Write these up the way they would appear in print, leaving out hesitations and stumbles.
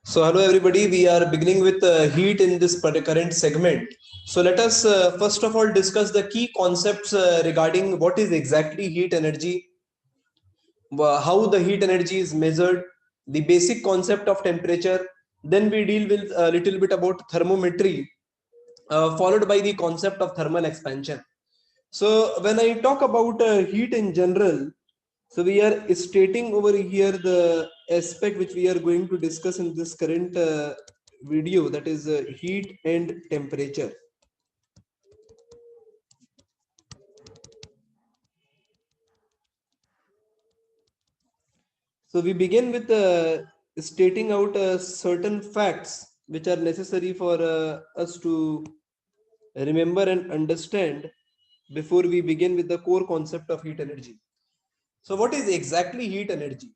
So hello everybody, we are beginning with heat in this current segment. So let us first of all discuss the key concepts regarding what is exactly heat energy, how the heat energy is measured, the basic concept of temperature. Then we deal with a little bit about thermometry, followed by the concept of thermal expansion. So when I talk about heat in general, so we are stating over here the aspect which we are going to discuss in this current video, that is heat and temperature. So we begin with stating out certain facts which are necessary for us to remember and understand before we begin with the core concept of heat energy. So what is exactly heat energy?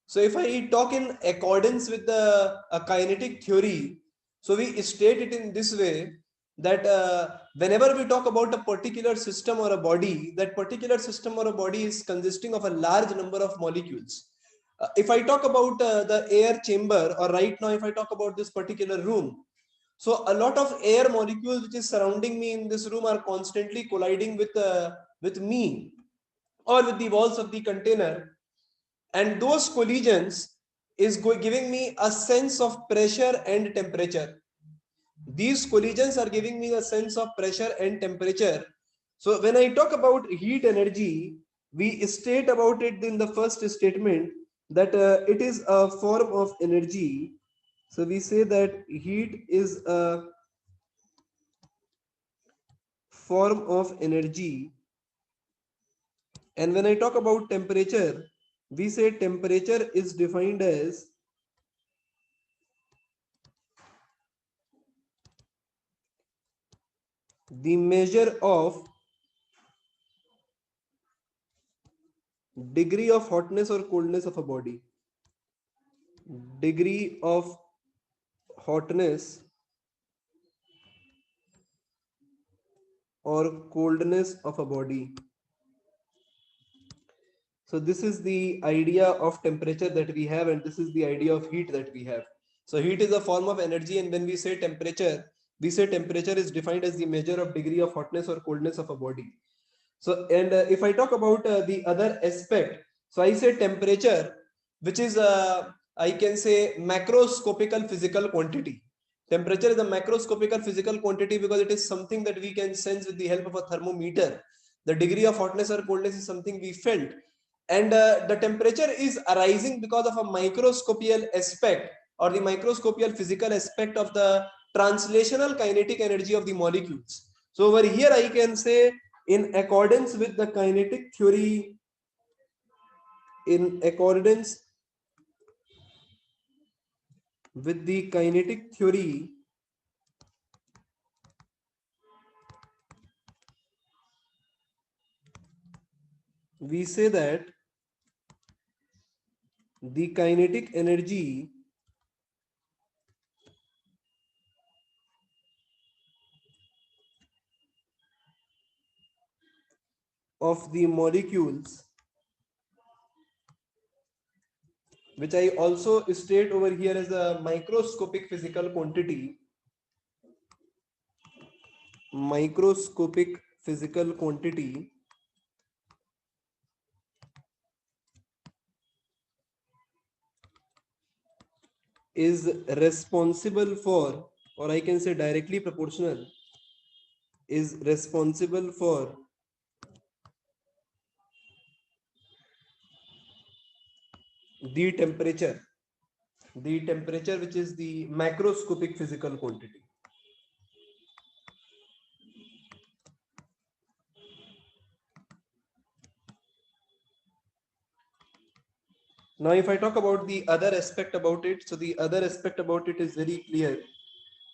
So if I talk in accordance with the kinetic theory, so we state it in this way that whenever we talk about a particular system or a body, that particular system or a body is consisting of a large number of molecules. If I talk about the air chamber, or right now if I talk about this particular room, so a lot of air molecules which is surrounding me in this room are constantly colliding with me or with the walls of the container, and those collisions is giving me a sense of pressure and temperature. These collisions are giving me a sense of pressure and temperature. So when I talk about heat energy, we state about it in the first statement that it is a form of energy. So we say that heat is a form of energy. And when I talk about temperature, we say temperature is defined as the measure of degree of hotness or coldness of a body. Degree of hotness or coldness of a body. So this is the idea of temperature that we have, and this is the idea of heat that we have. So heat is a form of energy, and when we say temperature is defined as the measure of degree of hotness or coldness of a body. So, and if I talk about the other aspect, so I say temperature, which is I can say macroscopical physical quantity. Temperature is a macroscopical physical quantity because it is something that we can sense with the help of a thermometer. The degree of hotness or coldness is something we felt, and the temperature is arising because of a microscopical aspect or the microscopical physical aspect of the translational kinetic energy of the molecules. So over here I can say, in accordance with the kinetic theory, in accordance with the kinetic theory, we say that the kinetic energy of the molecules, which I also state over here as a microscopic physical quantity, microscopic physical quantity, is responsible for, or I can say directly proportional, is responsible for the temperature which is the macroscopic physical quantity. Now if I talk about the other aspect about it, so the other aspect about it is very clear.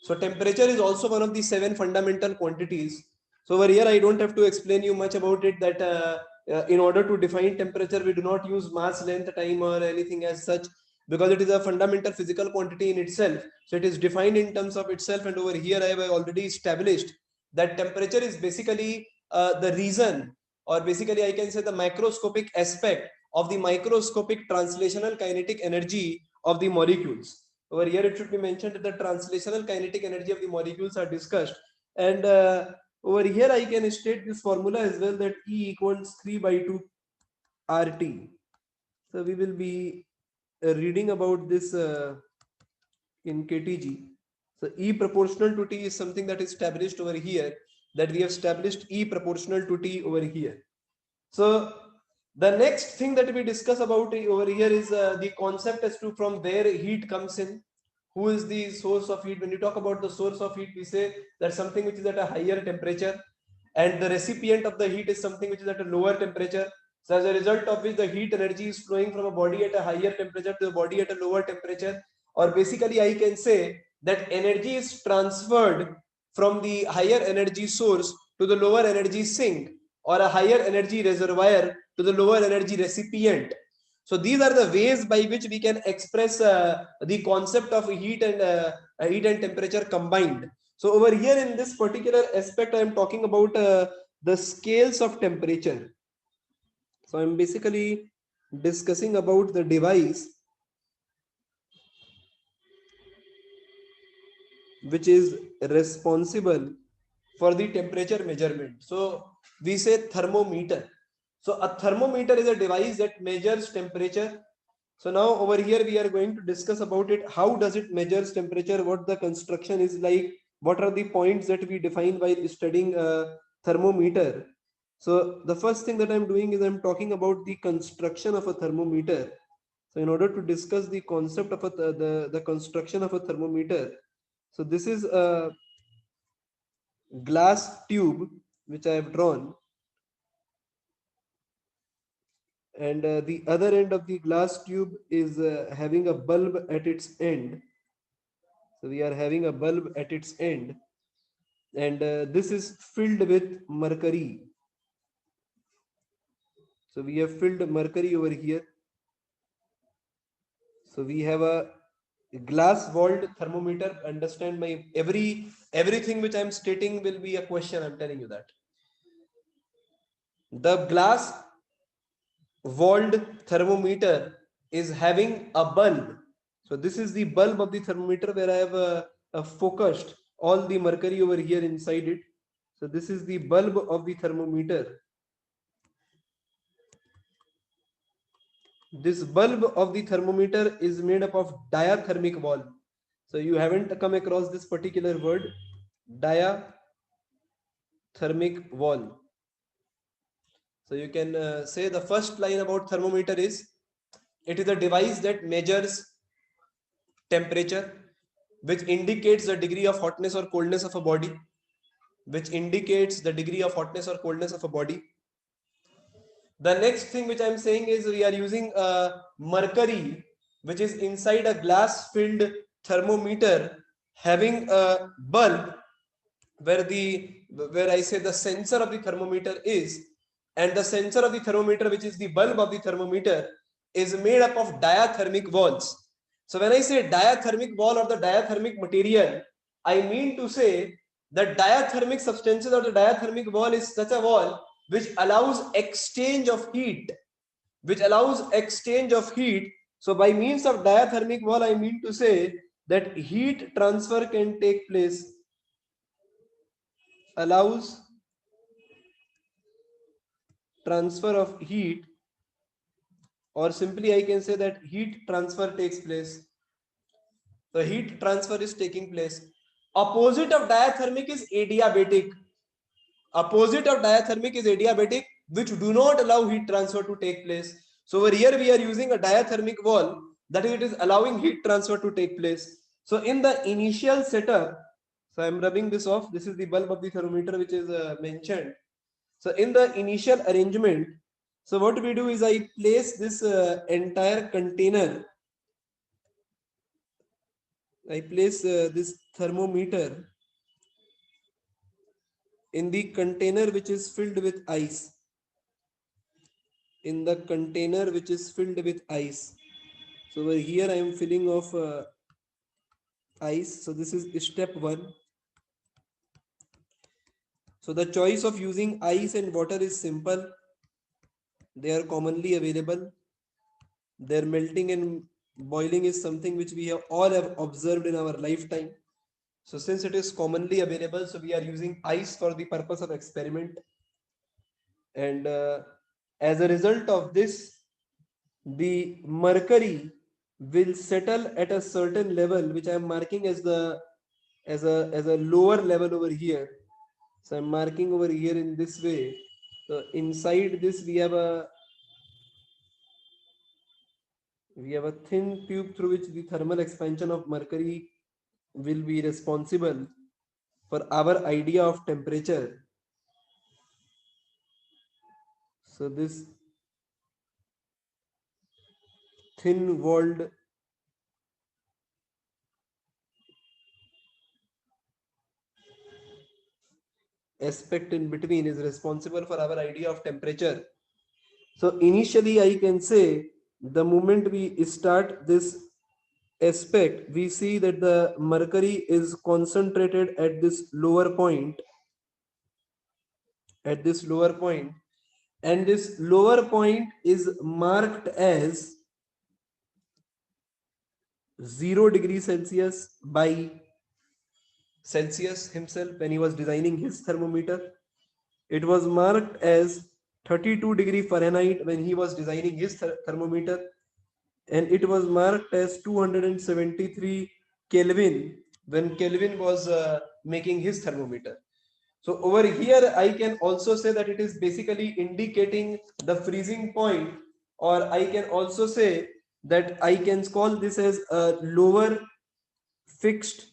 So temperature is also one of the 7 fundamental quantities. So over here I don't have to explain you much about it, that in order to define temperature we do not use mass, length, time or anything as such, because it is a fundamental physical quantity in itself. So it is defined in terms of itself, and over here I have already established that temperature is basically the reason, or basically I can say the macroscopic aspect of the microscopic translational kinetic energy of the molecules. Over here it should be mentioned that the translational kinetic energy of the molecules are discussed, and over here I can state this formula as well, that E equals 3 by 2 RT. So we will be reading about this in KTG. So E proportional to T is something that is established over here, that we have established E proportional to T over here. So the next thing that we discuss about over here is the concept as to from where heat comes in. Who is the source of heat? When you talk about the source of heat, we say that something which is at a higher temperature, and the recipient of the heat is something which is at a lower temperature. So as a result of which the heat energy is flowing from a body at a higher temperature to a body at a lower temperature, or basically I can say that energy is transferred from the higher energy source to the lower energy sink, or a higher energy reservoir to the lower energy recipient. So these are the ways by which we can express the concept of heat and temperature combined. So over here in this particular aspect, I am talking about the scales of temperature. So I'm basically discussing about the device which is responsible for the temperature measurement. So we say thermometer. So a thermometer is a device that measures temperature. So now over here we are going to discuss about it. How does it measures temperature? What the construction is like? What are the points that we define while studying a thermometer? So the first thing that I'm doing is I'm talking about the construction of a thermometer. So in order to discuss the concept of the construction of a thermometer, so this is a glass tube which I have drawn, and the other end of the glass tube is having a bulb at its end. So we are having a bulb at its end, and this is filled with mercury. So we have filled mercury over here. So we have a glass walled thermometer. Understand, my everything which I'm stating will be a question. I'm telling you that the glass walled thermometer is having a bulb. So this is the bulb of the thermometer where I have focused all the mercury over here inside it. So this is the bulb of the thermometer. This bulb of the thermometer is made up of diathermic wall. So you haven't come across this particular word, diathermic wall. So you can say the first line about thermometer is, it is a device that measures temperature, which indicates the degree of hotness or coldness of a body, which indicates the degree of hotness or coldness of a body. The next thing which I'm saying is we are using mercury, which is inside a glass filled thermometer having a bulb where I say the sensor of the thermometer is, and the sensor of the thermometer, which is the bulb of the thermometer, is made up of diathermic walls. So when I say diathermic wall or the diathermic material, I mean to say that diathermic substances or the diathermic wall is such a wall which allows exchange of heat, So by means of diathermic wall, I mean to say that heat transfer can take place, allows transfer of heat, or simply I can say that heat transfer takes place. The heat transfer is taking place. Opposite of diathermic is adiabatic. Which do not allow heat transfer to take place. So over here we are using a diathermic wall, that is, it is allowing heat transfer to take place. So in the initial setup, so I am rubbing this off. This is the bulb of the thermometer which is mentioned. So in the initial arrangement, so what we do is I place this entire container. I place this thermometer in the container which is filled with ice. In the container which is filled with ice. So over here I am filling of ice. So this is step 1. So the choice of using ice and water is simple. They are commonly available. Their melting and Boiling is something which we have all have observed in our lifetime. So since it is commonly available, so we are using ice for the purpose of experiment. And as a result of this, the mercury will settle at a certain level, which I am marking as the as a lower level over here. So I'm marking over here in this way. So inside this we have a thin tube through which the thermal expansion of mercury will be responsible for our idea of temperature. So this thin walled aspect in between is responsible for our idea of temperature. So initially I can say the moment we start this aspect, we see that the mercury is concentrated at this lower point, and this lower point is marked as 0 degrees Celsius by Celsius himself when he was designing his thermometer. It was marked as 32 degree Fahrenheit when he was designing his thermometer, and it was marked as 273 Kelvin when Kelvin was making his thermometer. So over here, I can also say that it is basically indicating the freezing point, or I can also say that I can call this as a lower fixed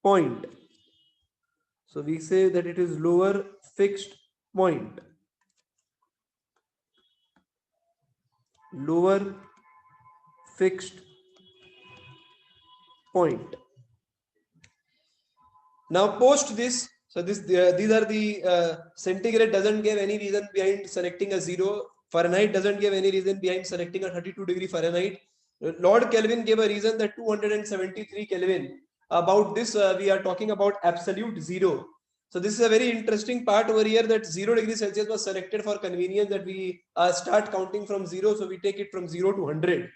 point. So we say that it is lower fixed point. Lower fixed point. Now post this, so these are the centigrade doesn't give any reason behind selecting a 0. Fahrenheit doesn't give any reason behind selecting a 32 degree Fahrenheit. Lord Kelvin gave a reason that 273 Kelvin. About this, we are talking about absolute zero. So this is a very interesting part over here, that 0 degrees Celsius was selected for convenience, that we start counting from 0. So we take it from 0 to 100.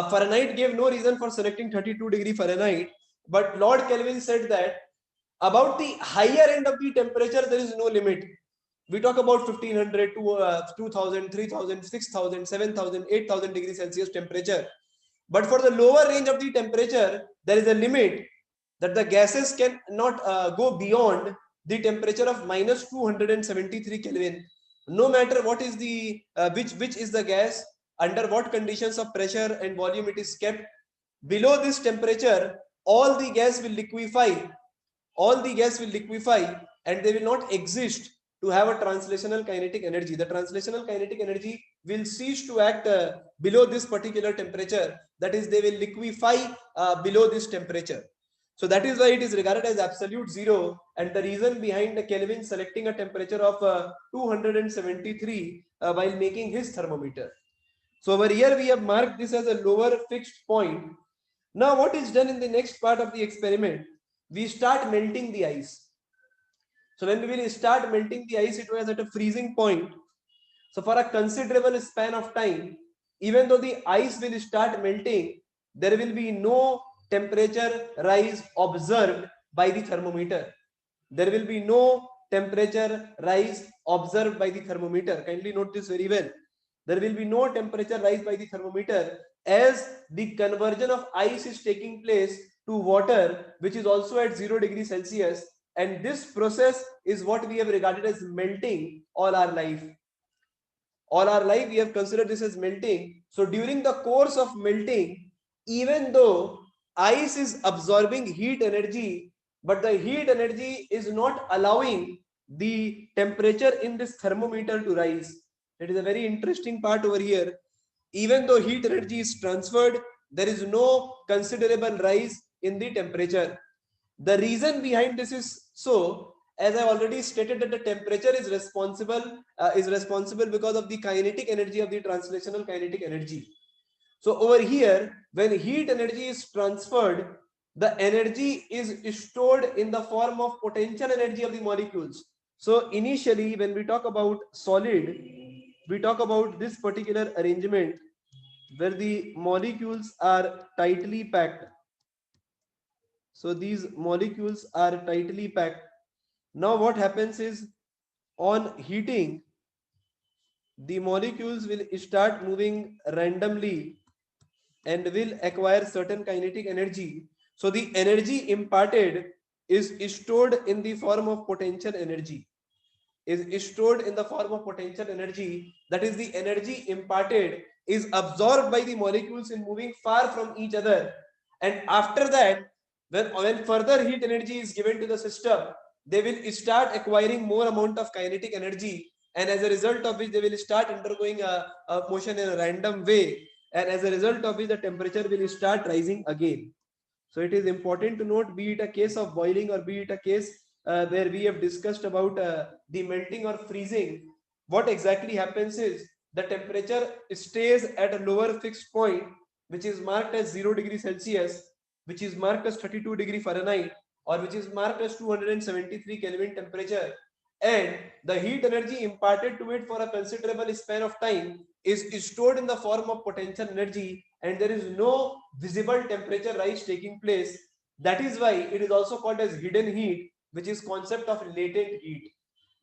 Fahrenheit gave no reason for selecting 32 degree Fahrenheit, but Lord Kelvin said that about the higher end of the temperature, there is no limit. We talk about 1500 to 2000, 3000, 6000, 7000, 8000 degrees Celsius temperature. But for the lower range of the temperature, there is a limit that the gases can not go beyond the temperature of minus 273 Kelvin. No matter what is the which is the gas, under what conditions of pressure and volume it is kept, below this temperature, all the gas will liquefy. All the gas will liquefy, and they will not exist to have a translational kinetic energy. The translational kinetic energy will cease to act below this particular temperature. That is, they will liquefy below this temperature. So that is why it is regarded as absolute zero. And the reason behind the Kelvin selecting a temperature of 273 while making his thermometer. So over here we have marked this as a lower fixed point. Now what is done in the next part of the experiment? We start melting the ice. So when we will start melting the ice, it was at a freezing point. So for a considerable span of time, even though the ice will start melting, there will be no temperature rise observed by the thermometer. There will be no temperature rise observed by the thermometer. Kindly note this very well. There will be no temperature rise by the thermometer, as the conversion of ice is taking place to water, which is also at 0 degrees Celsius. And this process is what we have regarded as melting all our life. All our life we have considered this as melting. So during the course of melting, even though ice is absorbing heat energy, but the heat energy is not allowing the temperature in this thermometer to rise. It is a very interesting part over here. Even though heat energy is transferred, there is no considerable rise in the temperature. The reason behind this is, so as I already stated, that the temperature is responsible because of the kinetic energy of the translational kinetic energy. So over here, when heat energy is transferred, the energy is stored in the form of potential energy of the molecules. So initially, when we talk about solid, we talk about this particular arrangement. where the molecules are tightly packed. So these molecules are tightly packed. Now what happens is, on heating, the molecules will start moving randomly and will acquire certain kinetic energy. So the energy imparted is stored in the form of potential energy. Is stored in the form of potential energy. That is, the energy imparted is absorbed by the molecules in moving far from each other. And after that, when further heat energy is given to the system, they will start acquiring more amount of kinetic energy. And as a result of which, they will start undergoing a motion in a random way. And as a result of which, the temperature will start rising again. So it is important to note, be it a case of boiling or be it a case where we have discussed about the melting or freezing, what exactly happens is the temperature stays at a lower fixed point, which is marked as 0 degrees Celsius, which is marked as 32 degree Fahrenheit, or which is marked as 273 Kelvin temperature. And the heat energy imparted to it for a considerable span of time is stored in the form of potential energy, and there is no visible temperature rise taking place. That is why it is also called as hidden heat, which is concept of latent heat.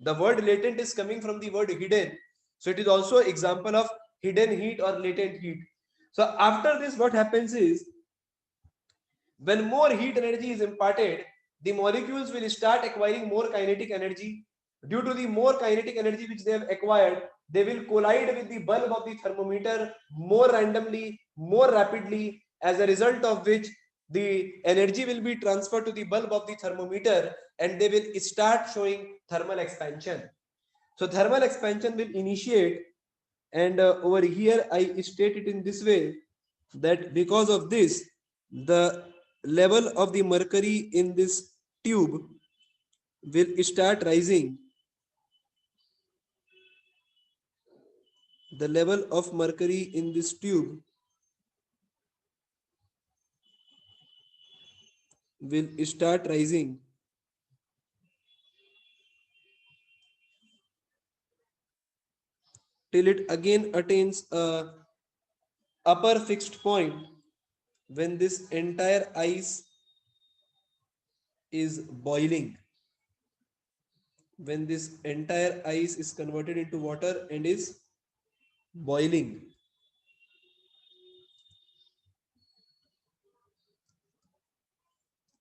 The word latent is coming from the word hidden, so it is also example of hidden heat or latent heat. So after this, what happens is, when more heat energy is imparted, the molecules will start acquiring more kinetic energy. Due to the more kinetic energy which they have acquired, they will collide with the bulb of the thermometer more randomly, more rapidly, as a result of which the energy will be transferred to the bulb of the thermometer and they will start showing thermal expansion. So thermal expansion will initiate, and over here I state it in this way, that because of this, the level of the mercury in this tube will start rising. The level of mercury in this tube will start rising till it again attains a upper fixed point, when this entire ice is boiling, when this entire ice is converted into water and is boiling.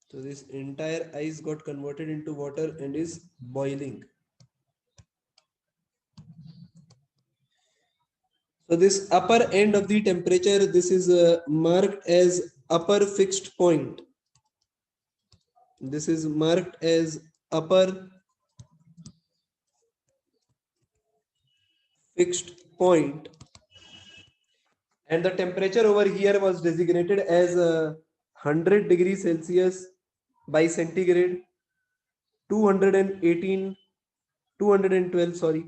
So this entire ice got converted into water and is boiling. So this upper end of the temperature, this is marked as upper fixed point. This is marked as upper fixed point, and the temperature over here was designated as 100 degrees Celsius by centigrade, 218, 212, sorry,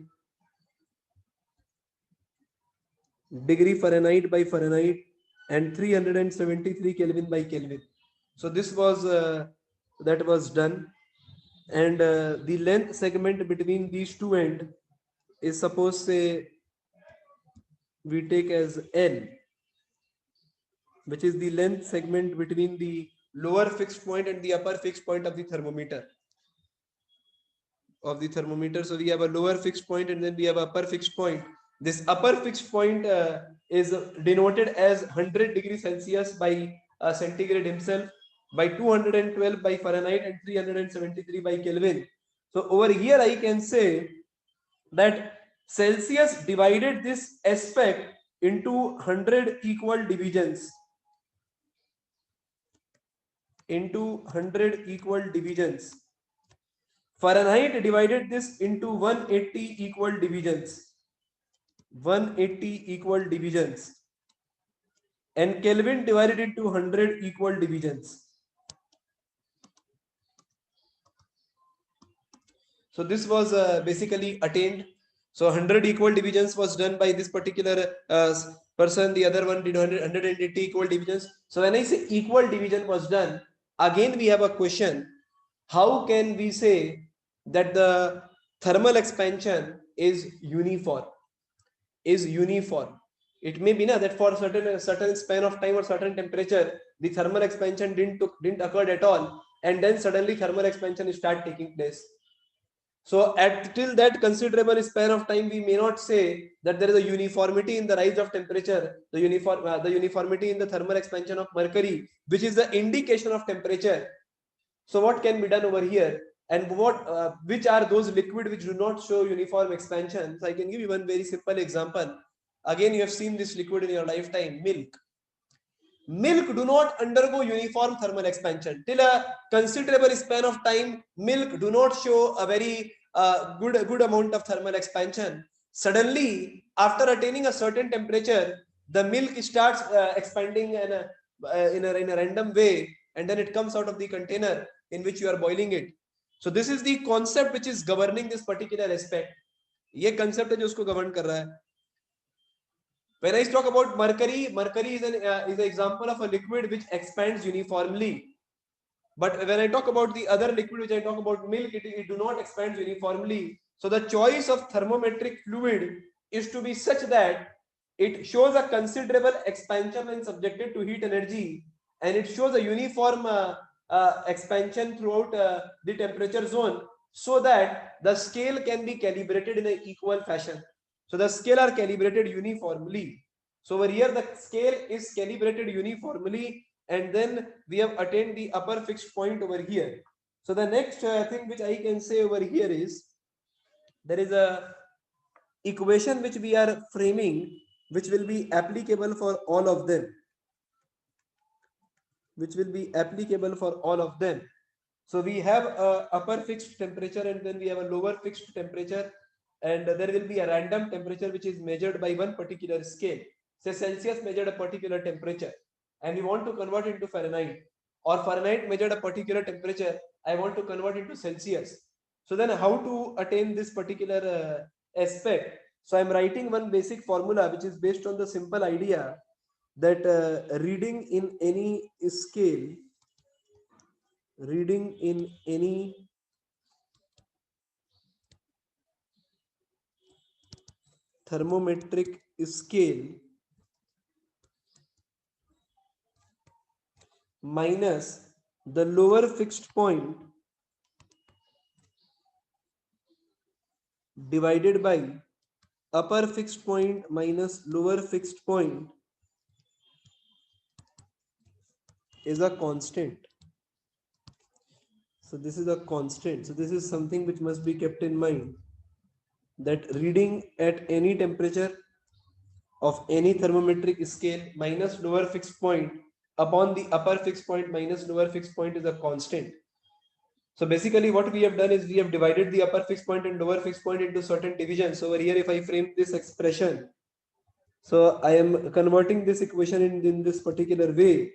degree Fahrenheit by Fahrenheit, and 373 Kelvin by Kelvin. So this was that was done, and the length segment between these two ends is, suppose say we take as L, which is the length segment between the lower fixed point and the upper fixed point of the thermometer. So we have a lower fixed point and then we have upper fixed point. This upper fixed point is denoted as 100 degrees Celsius by centigrade himself, by 212 by Fahrenheit, and 373 by Kelvin. So over here I can say that Celsius divided this aspect into 100 equal divisions. Fahrenheit divided this into 180 equal divisions. 180 equal divisions. And Kelvin divided into 100 equal divisions. So this was basically attained. So 100 equal divisions was done by this particular person. The other one did 180 equal divisions. So when I say equal division was done, again we have a question. How can we say that the thermal expansion is uniform? It may be that for certain span of time or certain temperature, the thermal expansion didn't occur at all, and then suddenly thermal expansion start taking place. So at till that considerable span of time, we may not say that there is a uniformity in the rise of temperature, the uniformity in the thermal expansion of mercury, which is the indication of temperature. So what can be done over here, and which are those liquid which do not show uniform expansion? So I can give you one very simple example. Again, you have seen this liquid in your lifetime, milk. Milk do not undergo uniform thermal expansion. Till a considerable span of time, milk do not show a very good amount of thermal expansion. Suddenly, after attaining a certain temperature, the milk starts expanding in a random way, and then it comes out of the container in which you are boiling it. So this is the concept which is governing this particular aspect. ये concept है जो उसको govern कर रहा है. When I talk about mercury, mercury is an example of a liquid which expands uniformly. But when I talk about the other liquid, which I talk about milk, it do not expand uniformly. So the choice of thermometric fluid is to be such that it shows a considerable expansion when subjected to heat energy, and it shows a uniform expansion throughout the temperature zone, so that the scale can be calibrated in an equal fashion. So the scale are calibrated uniformly. So over here the scale is calibrated uniformly, and then we have attained the upper fixed point over here. So the next thing which I can say over here is, there is a equation which we are framing, which will be applicable for all of them, So we have a upper fixed temperature, and then we have a lower fixed temperature, and there will be a random temperature which is measured by one particular scale. Say Celsius measured a particular temperature, and we want to convert into Fahrenheit, or Fahrenheit measured a particular temperature, I want to convert into Celsius. So then how to attain this particular aspect? So I'm writing one basic formula which is based on the simple idea that reading in any scale, reading in any thermometric scale minus the lower fixed point divided by upper fixed point minus lower fixed point is a constant. So this is a constant. So this is something which must be kept in mind, that reading at any temperature of any thermometric scale minus lower fixed point upon the upper fixed point minus lower fixed point is a constant. So basically what we have done is we have divided the upper fixed point and lower fixed point into certain divisions. So over here, if I frame this expression, so I am converting this equation in this particular way.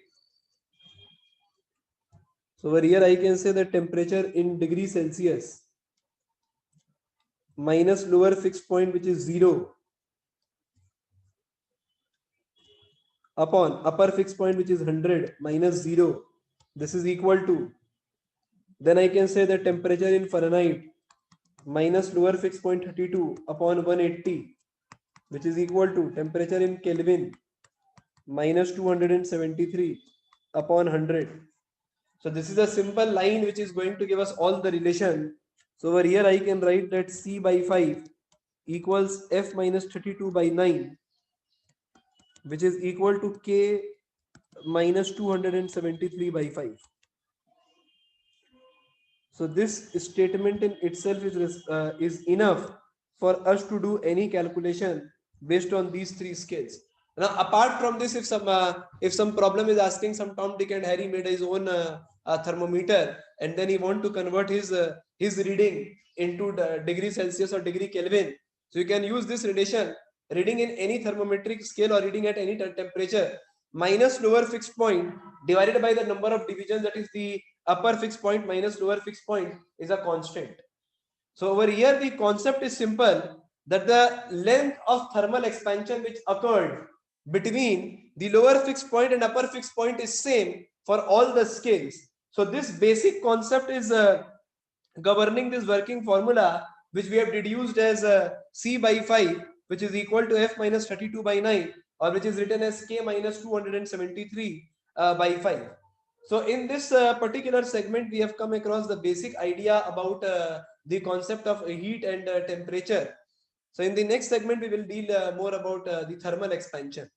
So over here I can say the temperature in degrees Celsius minus lower fixed point, which is 0, upon upper fixed point, which is 100 minus 0. This is equal to, then I can say the temperature in Fahrenheit minus lower fixed point 32 upon 180, which is equal to temperature in Kelvin minus 273 upon 100. So this is a simple line which is going to give us all the relation. So over here I can write that C by 5 equals F minus 32 by 9, which is equal to K minus 273 by 5. So this statement in itself is enough for us to do any calculation based on these three scales. Now, apart from this, if some problem is asking, some Tom, Dick, and Harry made his own thermometer, and then he want to convert his reading into the degree Celsius or degree Kelvin. So you can use this relation: reading in any thermometric scale or reading at any temperature minus lower fixed point divided by the number of divisions, that is the upper fixed point minus lower fixed point, is a constant. So over here the concept is simple, that the length of thermal expansion which occurred between the lower fixed point and upper fixed point is same for all the scales. So this basic concept is governing this working formula, which we have deduced as C by 5, which is equal to F minus 32 by 9, or which is written as K minus 273 by 5. So in this particular segment, we have come across the basic idea about the concept of heat and temperature. So in the next segment, we will deal more about the thermal expansion.